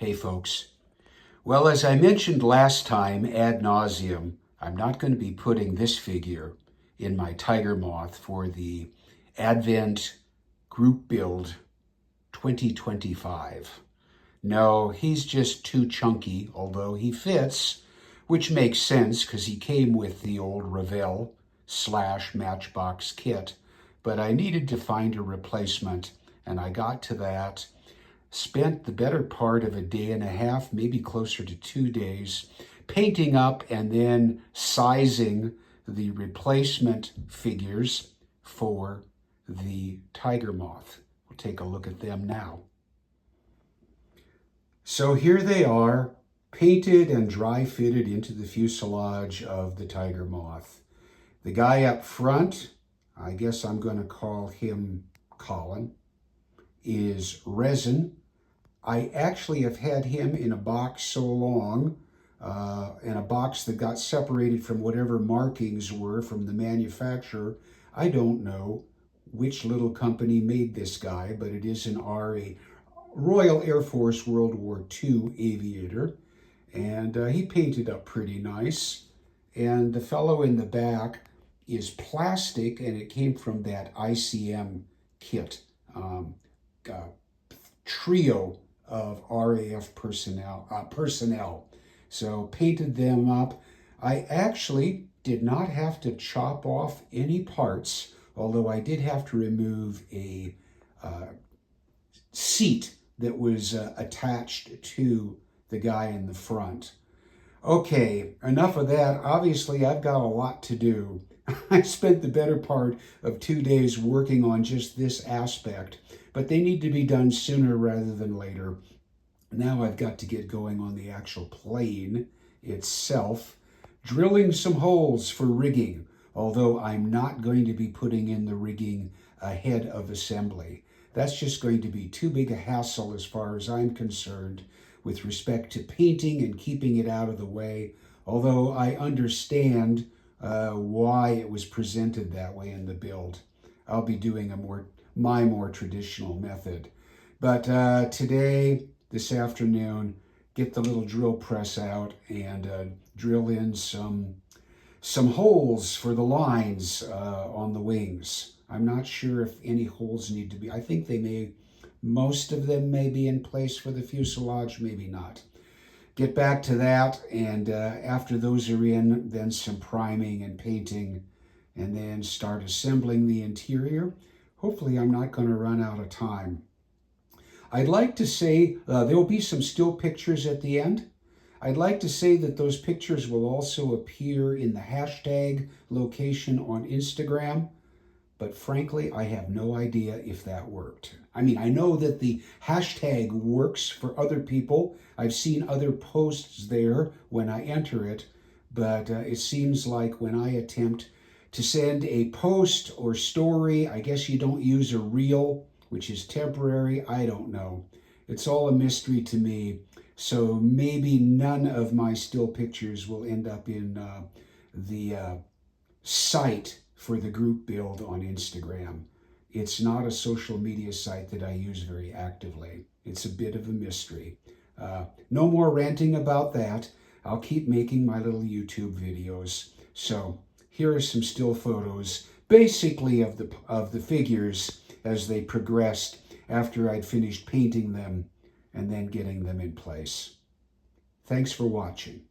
Hey folks. Well, as I mentioned last time ad nauseum, I'm not going to be putting this figure in my Tiger Moth for the Advent Group Build 2025. No, he's just too chunky, although he fits, which makes sense because he came with the old Revell / Matchbox kit. But I needed to find a replacement, and I got to that. Spent the better part of a day and a half, maybe closer to 2 days, painting up and then sizing the replacement figures for the Tiger Moth. We'll take a look at them now. So here they are, painted and dry fitted into the fuselage of the Tiger Moth. The guy up front, I guess I'm going to call him Colin, is resin. I actually have had him in a box so long, in a box that got separated from whatever markings were from the manufacturer. I don't know which little company made this guy, but it is an Royal Air Force World War II aviator, and he painted up pretty nice. And the fellow in the back is plastic, and it came from that ICM kit, trio of RAF personnel. So painted them up. I actually did not have to chop off any parts, although I did have to remove a seat that was attached to the guy in the front. Okay, enough of that. Obviously, I've got a lot to do. I spent the better part of 2 days working on just this aspect, but they need to be done sooner rather than later. Now I've got to get going on the actual plane itself, drilling some holes for rigging, although I'm not going to be putting in the rigging ahead of assembly. That's just going to be too big a hassle as far as I'm concerned with respect to painting and keeping it out of the way, although I understand why it was presented that way in the build. I'll be doing my more traditional method. But today, this afternoon, get the little drill press out and drill in some holes for the lines on the wings. I'm not sure if any holes need to be. I think most of them may be in place for the fuselage, maybe not. Get back to that, and after those are in, then some priming and painting, and then start assembling the interior. Hopefully I'm not going to run out of time. I'd like to say there will be some still pictures at the end. I'd like to say that those pictures will also appear in the hashtag location on Instagram, but frankly, I have no idea if that worked. I mean, I know that the hashtag works for other people. I've seen other posts there when I enter it, but it seems like when I attempt to send a post or story, I guess you don't use a reel, which is temporary. I don't know. It's all a mystery to me. So maybe none of my still pictures will end up in the site for the group build on Instagram. It's not a social media site that I use very actively. It's a bit of a mystery. No more ranting about that. I'll keep making my little YouTube videos. So here are some still photos, basically of the figures as they progressed after I'd finished painting them and then getting them in place. Thanks for watching.